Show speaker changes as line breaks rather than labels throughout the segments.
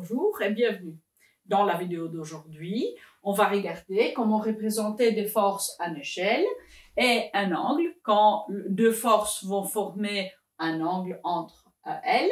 Bonjour et bienvenue. Dans la vidéo d'aujourd'hui, on va regarder comment représenter des forces à une échelle et un angle quand deux forces vont former un angle entre elles.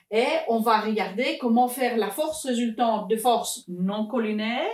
Et on va regarder comment faire la force résultante de forces non collinaires.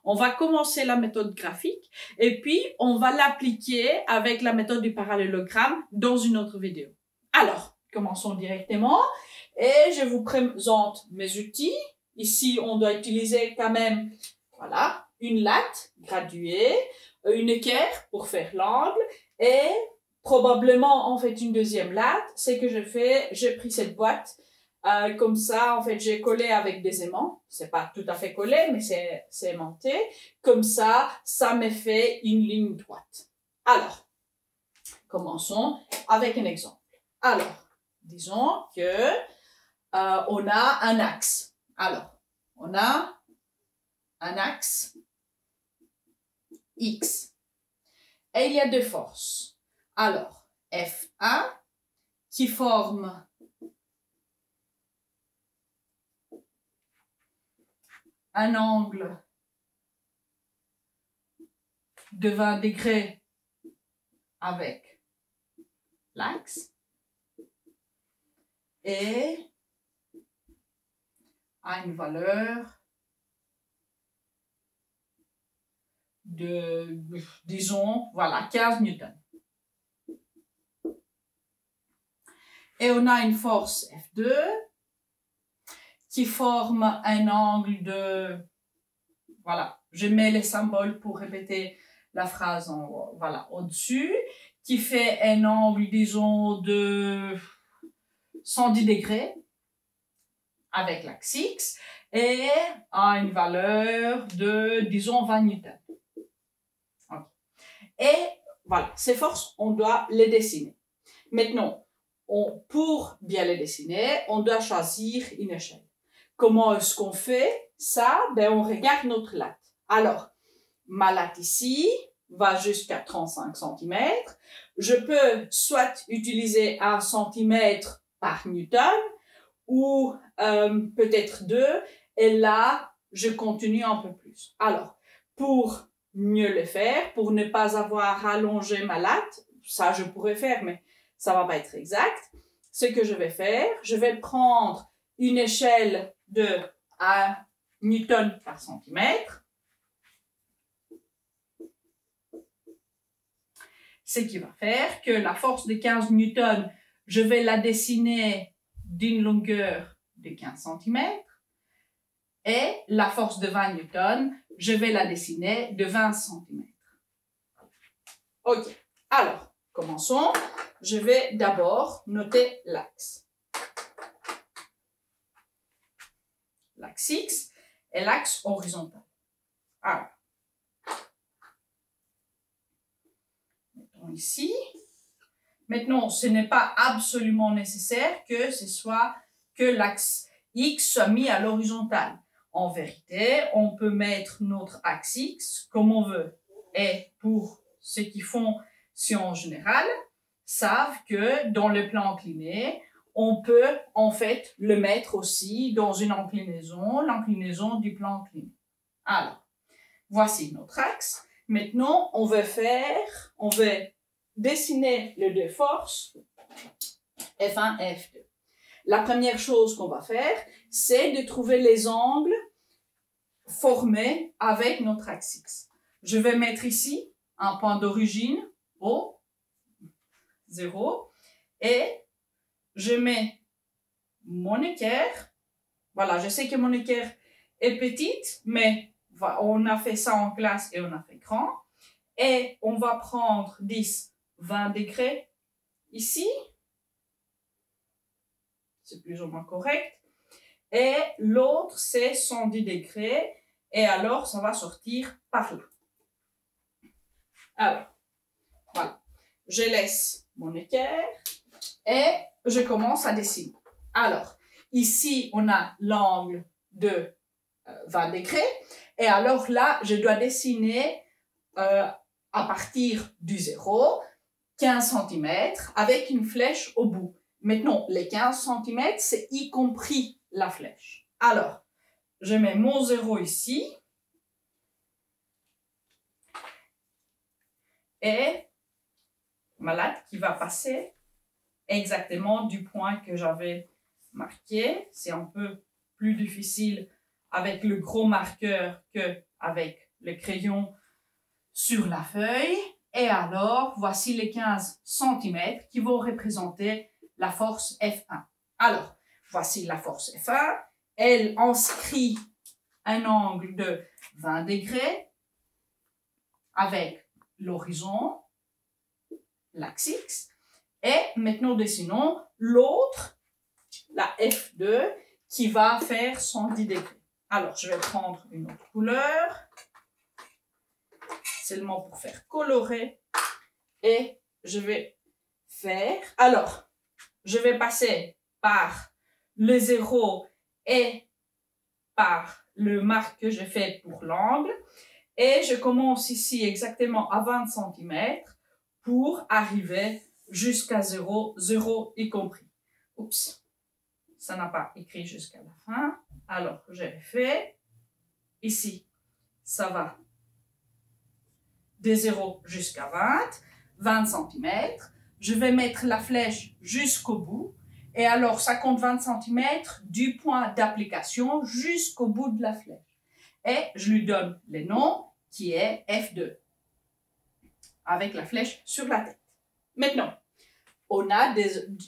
On va commencer la méthode graphique et puis on va l'appliquer avec la méthode du parallélogramme dans une autre vidéo. Alors, commençons directement et je vous présente mes outils. Ici, on doit utiliser quand même, voilà, une latte graduée, une équerre pour faire l'angle et probablement, en fait, une deuxième latte. C'est que j'ai pris cette boîte, comme ça, en fait, j'ai collé avec des aimants. C'est pas tout à fait collé, mais c'est aimanté. Comme ça me fait une ligne droite. Alors, commençons avec un exemple. Alors, disons que on a un axe. Alors, on a un axe X. Et il y a deux forces. Alors, F1 qui forme un angle de 20 degrés avec l'axe et a une valeur de, disons, voilà, 15 newtons. Et on a une force F2 qui forme un angle de, voilà, je mets les symboles pour répéter la phrase au-dessus, qui fait un angle, disons, de 110 degrés avec l'axe X et a une valeur de, disons, 20 newtons. Okay. Et voilà, ces forces, on doit les dessiner. Maintenant, pour bien les dessiner, on doit choisir une échelle. Comment est-ce qu'on fait ça? Ben, on regarde notre latte. Alors, ma latte ici va jusqu'à 35 cm. Je peux soit utiliser 1 cm par newton ou peut-être 2. Et là, je continue un peu plus. Alors, pour mieux le faire, pour ne pas avoir allongé ma latte, ça je pourrais faire, mais ça va pas être exact. Ce que je vais faire, je vais prendre une échelle de 1 newton par centimètre. Ce qui va faire que la force de 15 newtons, je vais la dessiner d'une longueur de 15 cm. Et la force de 20 newtons, je vais la dessiner de 20 cm. Ok, alors, commençons. Je vais d'abord noter l'axe. L'axe X et l'axe horizontal. Alors, mettons ici. Maintenant, ce n'est pas absolument nécessaire que ce soit que l'axe X soit mis à l'horizontale. En vérité, on peut mettre notre axe X comme on veut. Et pour ceux qui font sciences générales, savent que dans le plan incliné, on peut en fait le mettre aussi dans une inclinaison, l'inclinaison du plan incliné. Alors, voici notre axe. Maintenant, on va dessiner les deux forces, F1 et F2. La première chose qu'on va faire, c'est de trouver les angles formés avec notre axe X. Je vais mettre ici un point d'origine au 0 et je mets mon équerre. Voilà, je sais que mon équerre est petite, mais on a fait ça en classe et on a fait grand. Et on va prendre 10, 20 degrés ici. C'est plus ou moins correct. Et l'autre, c'est 110 degrés. Et alors, ça va sortir par là. Alors, voilà. Je laisse mon équerre et je commence à dessiner. Alors, ici, on a l'angle de 20 degrés. Et alors là, je dois dessiner à partir du 0, 15 cm avec une flèche au bout. Maintenant, les 15 cm, c'est y compris la flèche. Alors, je mets mon 0 ici. Et ma latte qui va passer exactement du point que j'avais marqué. C'est un peu plus difficile avec le gros marqueur qu'avec le crayon sur la feuille. Et alors, voici les 15 cm qui vont représenter la force F1. Alors, voici la force F1. Elle inscrit un angle de 20 degrés avec l'horizon, l'axe X. Et maintenant, dessinons l'autre, la F2, qui va faire 110 degrés. Alors, je vais prendre une autre couleur, seulement pour faire colorer. Et je vais faire... Alors, je vais passer par le 0 et par le marque que j'ai fait pour l'angle. Et je commence ici exactement à 20 cm pour arriver jusqu'à 0, 0 y compris. Oups, ça n'a pas écrit jusqu'à la fin. Alors, j'ai fait ici, ça va de 0 jusqu'à 20 cm. Je vais mettre la flèche jusqu'au bout. Et alors, ça compte 20 cm du point d'application jusqu'au bout de la flèche. Et je lui donne le nom qui est F2, avec la flèche sur la tête. Maintenant, on a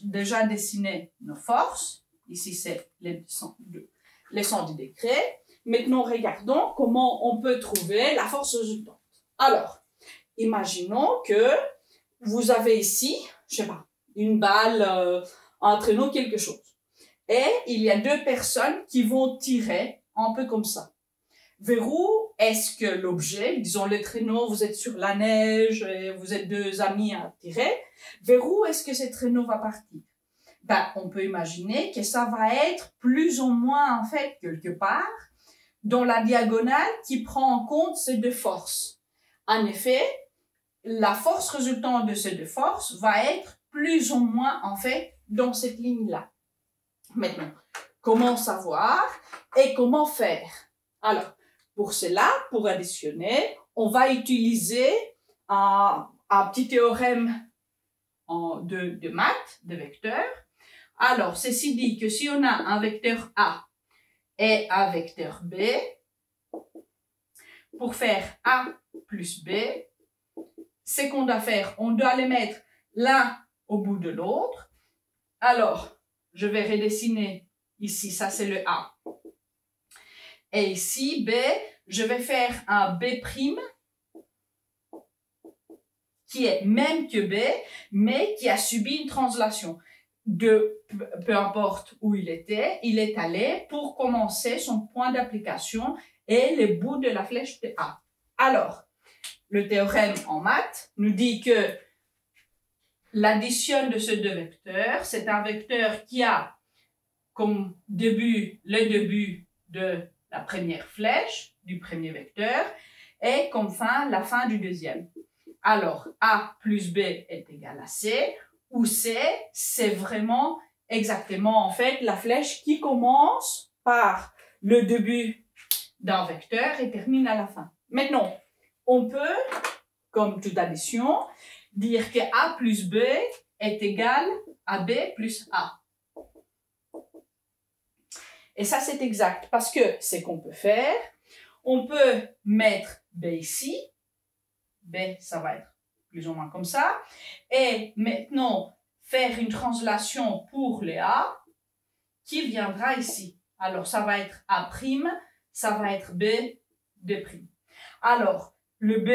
déjà dessiné nos forces. Ici, c'est les 110 degrés. Maintenant, regardons comment on peut trouver la force résultante. Alors, imaginons que vous avez ici, je sais pas, une balle, un traîneau, quelque chose. Et il y a deux personnes qui vont tirer un peu comme ça. Vers où est-ce que l'objet, disons le traîneau, vous êtes sur la neige, et vous êtes deux amis à tirer, vers où est-ce que ce traîneau va partir? Ben, on peut imaginer que ça va être plus ou moins, en fait, quelque part, dans la diagonale qui prend en compte ces deux forces. En effet, la force résultante de ces deux forces va être plus ou moins, en fait, dans cette ligne-là. Maintenant, comment savoir et comment faire? Alors, pour cela, pour additionner, on va utiliser un petit théorème de maths, de vecteurs. Alors, ceci dit que si on a un vecteur A et un vecteur B, pour faire A plus B, c'est qu'on doit faire, on doit les mettre l'un au bout de l'autre. Alors, je vais redessiner ici, ça c'est le A. Et ici, B, je vais faire un B' qui est même que B, mais qui a subi une translation. Peu importe où il est allé pour commencer son point d'application et le bout de la flèche de A. Alors, le théorème en maths nous dit que l'addition de ces deux vecteurs, c'est un vecteur qui a comme début le début de la première flèche du premier vecteur et comme fin la fin du deuxième. Alors, A plus B est égal à C, où C, c'est vraiment exactement en fait la flèche qui commence par le début d'un vecteur et termine à la fin. Maintenant, on peut, comme toute addition, dire que A plus B est égal à B plus A. Et ça, c'est exact parce que c'est qu'on peut faire. On peut mettre B ici. B, ça va être plus ou moins comme ça. Et maintenant, faire une translation pour les A qui viendra ici. Alors, ça va être A', ça va être B, 2'. Alors, le B,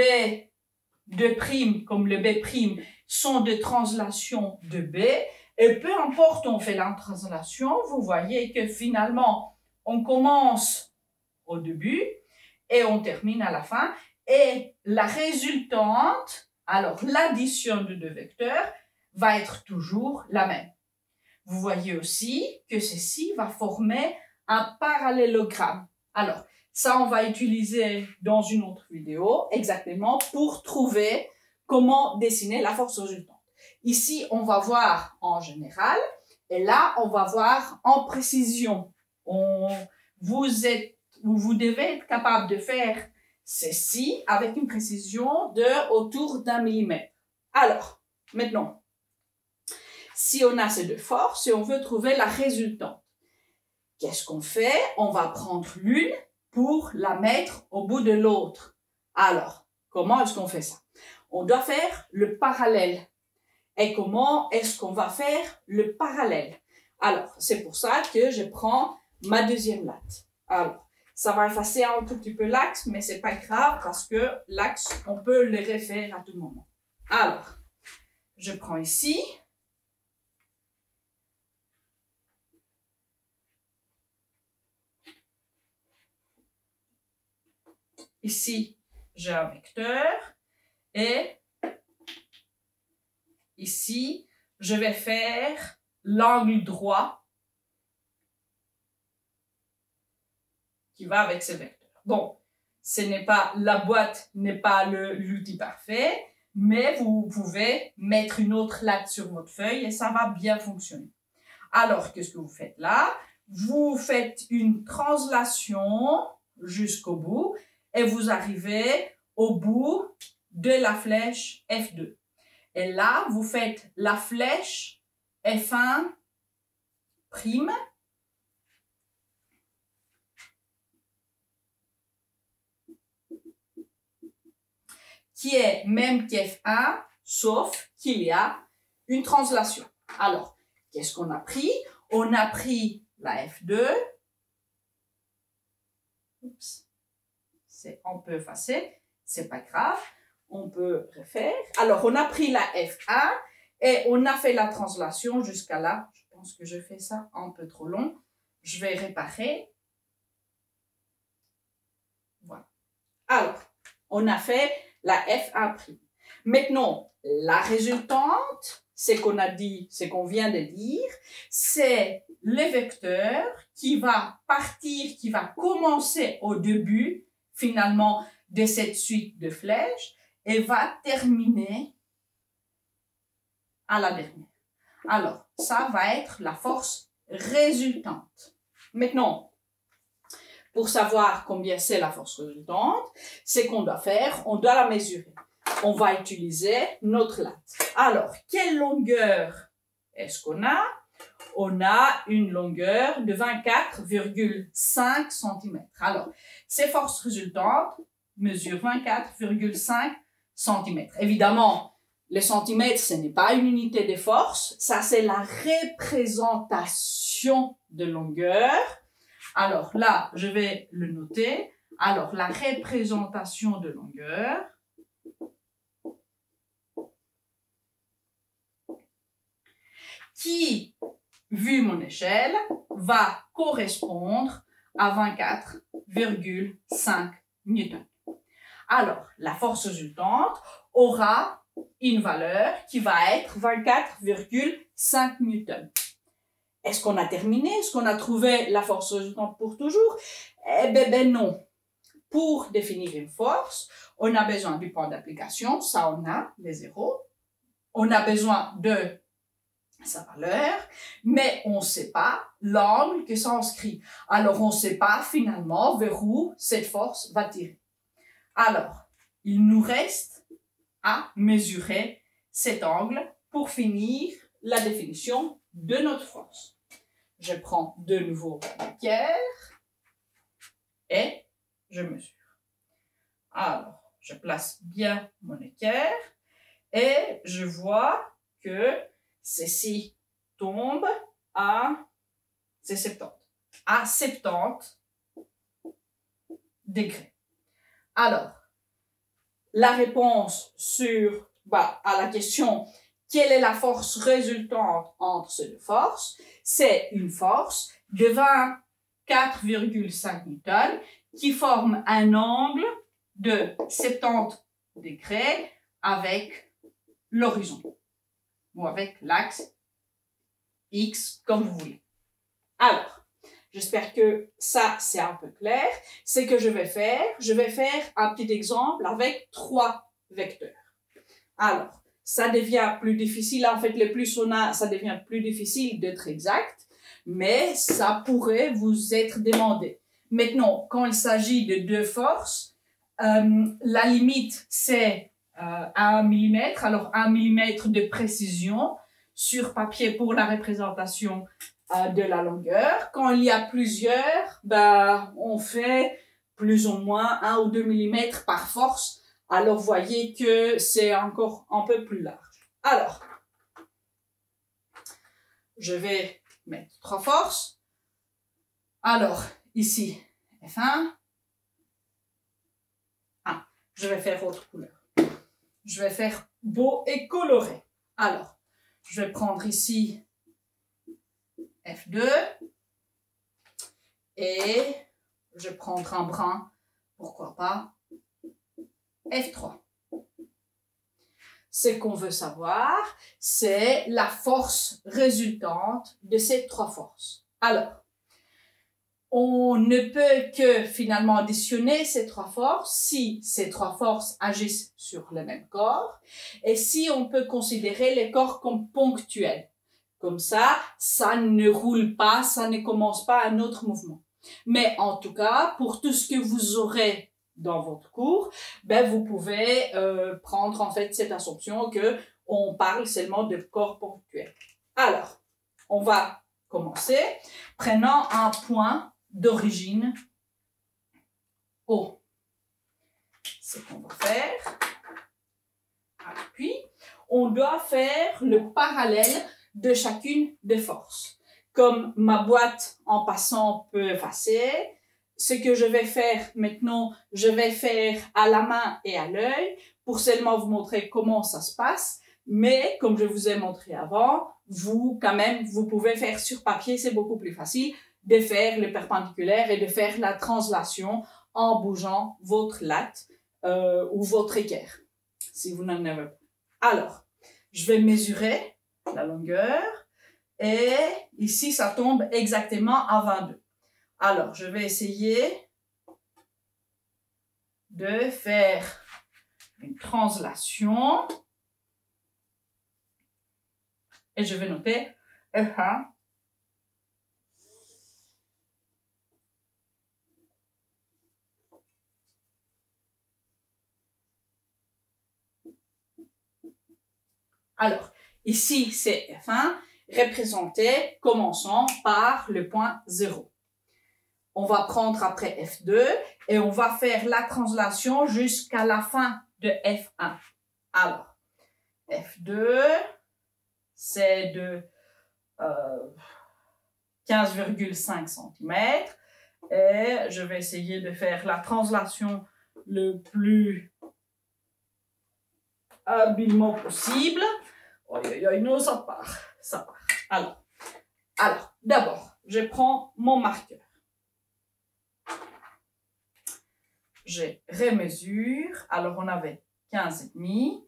2', comme le B', sont des translations de B. Et peu importe où on fait la translation, vous voyez que finalement, on commence au début et on termine à la fin. Et la résultante, alors l'addition de deux vecteurs, va être toujours la même. Vous voyez aussi que ceci va former un parallélogramme. Alors, ça, on va utiliser dans une autre vidéo, exactement, pour trouver comment dessiner la force résultante. Ici, on va voir en général, et là, on va voir en précision. Vous êtes vous devez être capable de faire ceci avec une précision de autour d'1 millimètre. Alors, maintenant, si on a ces deux forces et on veut trouver la résultante, qu'est-ce qu'on fait? On va prendre l'une pour la mettre au bout de l'autre. Alors, comment est-ce qu'on fait ça? On doit faire le parallèle. Et comment est-ce qu'on va faire le parallèle? Alors, c'est pour ça que je prends ma deuxième latte. Alors, ça va effacer un tout petit peu l'axe, mais c'est pas grave parce que l'axe, on peut le refaire à tout moment. Alors, je prends ici. Ici, j'ai un vecteur et ici, je vais faire l'angle droit qui va avec ce vecteur. Bon, la boîte n'est pas l'outil parfait, mais vous pouvez mettre une autre latte sur votre feuille et ça va bien fonctionner. Alors, qu'est-ce que vous faites là? Vous faites une translation jusqu'au bout et vous arrivez au bout de la flèche F2. Et là, vous faites la flèche F1', qui est même qu'F1, sauf qu'il y a une translation. Alors, qu'est-ce qu'on a pris? On a pris la F2. Oups. C'est un peu effacé, c'est pas grave. On peut refaire. Alors, on a pris la F1 et on a fait la translation jusqu'à là. Je pense que je fais ça un peu trop long. Je vais réparer. Voilà. Alors, on a fait la F1'. Maintenant, la résultante, c'est qu'on vient de dire, c'est le vecteur qui va partir, qui va commencer au début, finalement, de cette suite de flèches et va terminer à la dernière. Alors, ça va être la force résultante. Maintenant, pour savoir combien c'est la force résultante, c'est qu'on doit faire, on doit la mesurer. On va utiliser notre latte. Alors, quelle longueur est-ce qu'on a? On a une longueur de 24,5 cm. Alors, ces forces résultantes mesurent 24,5 cm. Évidemment, le centimètre, ce n'est pas une unité de force. Ça, c'est la représentation de longueur. Alors là, je vais le noter. Alors, la représentation de longueur qui, vu mon échelle, va correspondre à 24,5 newtons. Alors, la force résultante aura une valeur qui va être 24,5 newtons. Est-ce qu'on a terminé? Est-ce qu'on a trouvé la force résultante pour toujours? Eh ben non. Pour définir une force, on a besoin du point d'application, ça on a, les zéros. On a besoin de sa valeur, mais on ne sait pas l'angle que ça inscrit. Alors, on ne sait pas finalement vers où cette force va tirer. Alors, il nous reste à mesurer cet angle pour finir la définition de notre force. Je prends de nouveau mon équerre et je mesure. Alors, je place bien mon équerre et je vois que ceci tombe à 70 degrés. Alors, la réponse à la question quelle est la force résultante entre ces deux forces, c'est une force de 24,5 newtons qui forme un angle de 70 degrés avec l'horizon ou avec l'axe X comme vous voulez. Alors, j'espère que ça c'est un peu clair. C'est que je vais faire un petit exemple avec 3 vecteurs. Alors, ça devient plus difficile. En fait, le plus on a, ça devient plus difficile d'être exact, mais ça pourrait vous être demandé. Maintenant, quand il s'agit de deux forces, la limite, c'est 1 mm. Alors, 1 mm de précision sur papier pour la représentation de la longueur. Quand il y a plusieurs, on fait plus ou moins 1 ou 2 mm par force. Alors, voyez que c'est encore un peu plus large. Alors, je vais mettre 3 forces. Alors, ici, F1. Je vais faire autre couleur. Je vais faire beau et coloré. Alors, je vais prendre ici F2 et je vais prendre un brun, pourquoi pas, F3. Ce qu'on veut savoir, c'est la force résultante de ces 3 forces. Alors, on ne peut que finalement additionner ces 3 forces si ces 3 forces agissent sur le même corps et si on peut considérer les corps comme ponctuels. Comme ça ne roule pas, ça ne commence pas un autre mouvement. Mais en tout cas, pour tout ce que vous aurez dans votre cours, vous pouvez prendre en fait cette assumption que on parle seulement de corps ponctuels. Alors, on va commencer prenant un point d'origine O. Ce qu'on va faire. Puis, on doit faire le parallèle de chacune des forces. Comme ma boîte en passant peut effacer, ce que je vais faire maintenant, je vais faire à la main et à l'œil pour seulement vous montrer comment ça se passe. Mais, comme je vous ai montré avant, vous pouvez faire sur papier, c'est beaucoup plus facile de faire le perpendiculaire et de faire la translation en bougeant votre latte ou votre équerre, si vous n'en avez pas. Alors, je vais mesurer la longueur et ici, ça tombe exactement à 22. Alors, je vais essayer de faire une translation et je vais noter F1. Alors, ici, c'est F1, représenté, commençant par le point 0. On va prendre après F2 et on va faire la translation jusqu'à la fin de F1. Alors, F2, c'est de 15,5 cm. Et je vais essayer de faire la translation le plus habilement possible. Non, ça part. Alors, d'abord, je prends mon marqueur. Je remesure. Alors, on avait 15,5.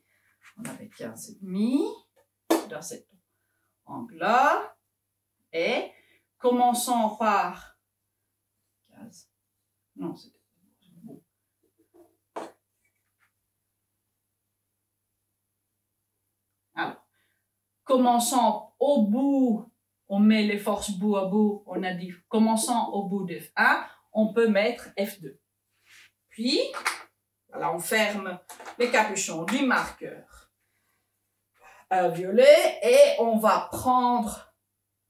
On avait 15,5 dans cet angle-là. Et commençons par 15. Non, c'était bon. Alors, commençons au bout, on met les forces bout à bout, on a dit, commençons au bout de F1, on peut mettre F2. Puis, voilà, on ferme les capuchons du marqueur violet et on va prendre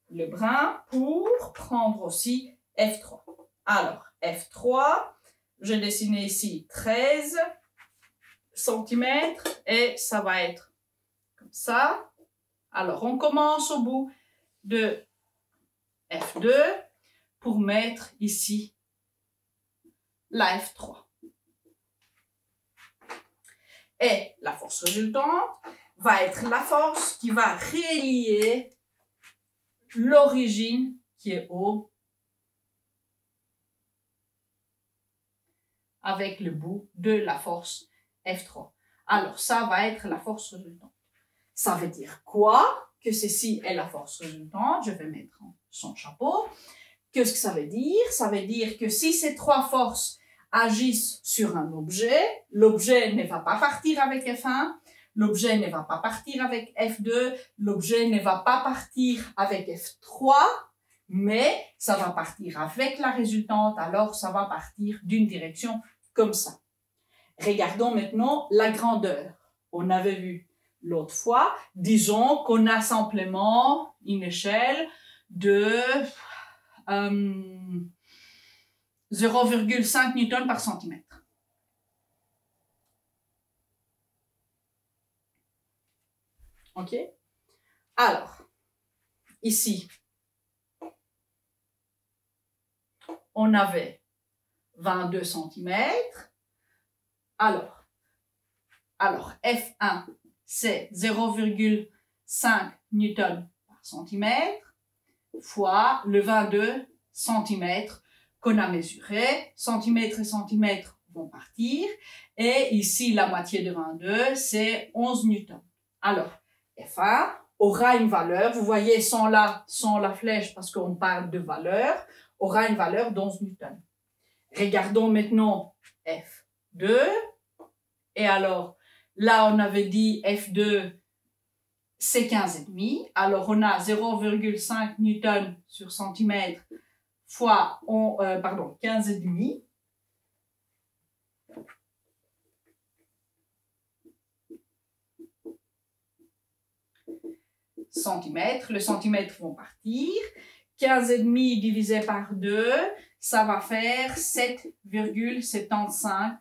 le brun pour prendre aussi F3. Alors, F3, je dessine ici 13 cm et ça va être comme ça. Alors, on commence au bout de F2 pour mettre ici la F3. Et la force résultante va être la force qui va relier l'origine qui est O avec le bout de la force F3. Alors, ça va être la force résultante. Ça veut dire quoi? Que ceci est la force résultante. Je vais mettre son chapeau. Qu'est-ce que ça veut dire? Ça veut dire que si ces 3 forces agissent sur un objet, l'objet ne va pas partir avec F1, l'objet ne va pas partir avec F2, l'objet ne va pas partir avec F3, mais ça va partir avec la résultante, alors ça va partir d'une direction comme ça. Regardons maintenant la grandeur. On avait vu l'autre fois, disons qu'on a simplement une échelle de 0,5 newton par centimètre. OK? Alors, ici, on avait 22 centimètres. Alors, F1, c'est 0,5 newton par centimètre fois le 22 centimètres qu'on a mesuré. Centimètres et centimètres vont partir. Et ici, la moitié de 22, c'est 11 newtons. Alors, F1 aura une valeur, vous voyez, sans la flèche, parce qu'on parle de valeur, aura une valeur d'11 newtons. Regardons maintenant F2. Et alors, là, on avait dit F2, c'est 15,5. Alors, on a 0,5 newton sur centimètre fois 15,5. Centimètres. Le centimètre vont partir. 15,5 divisé par 2, ça va faire 7,75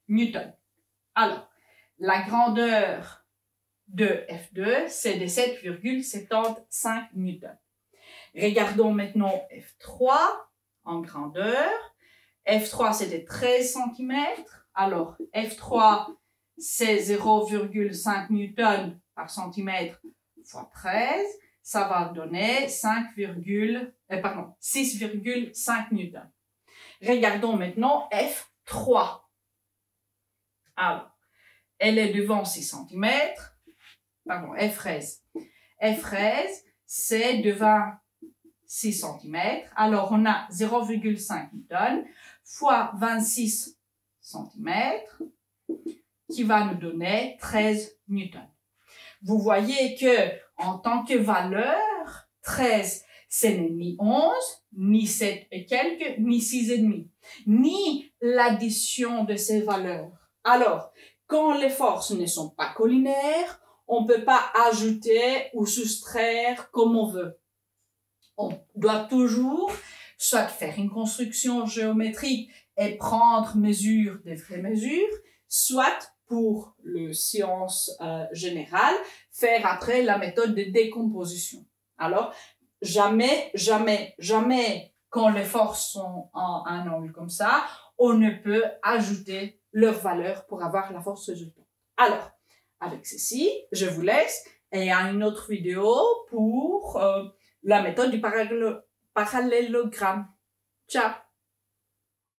newtons. Alors, la grandeur de F2, c'est de 7,75 newtons. Regardons maintenant F3 en grandeur. F3, c'est de 13 cm. Alors, F3, c'est 0,5 newtons par centimètre fois 13. Ça va donner 6,5 newtons. Regardons maintenant F3. Alors, elle est devant 6 cm. Pardon, F13. F13, c'est devant 6 cm. Alors, on a 0,5 newton fois 26 cm qui va nous donner 13 newtons. Vous voyez que en tant que valeur, 13, ce n'est ni 11, ni 7 et quelques, ni 6,5, ni l'addition de ces valeurs. Alors, quand les forces ne sont pas collinaires, on ne peut pas ajouter ou soustraire comme on veut. On doit toujours soit faire une construction géométrique et prendre mesure des vraies mesures, soit pour le science générale, faire après la méthode de décomposition. Alors, jamais, quand les forces sont en un angle comme ça, on ne peut ajouter leur valeur pour avoir la force résultante. Alors, avec ceci, je vous laisse et à une autre vidéo pour la méthode du parallélogramme. Ciao!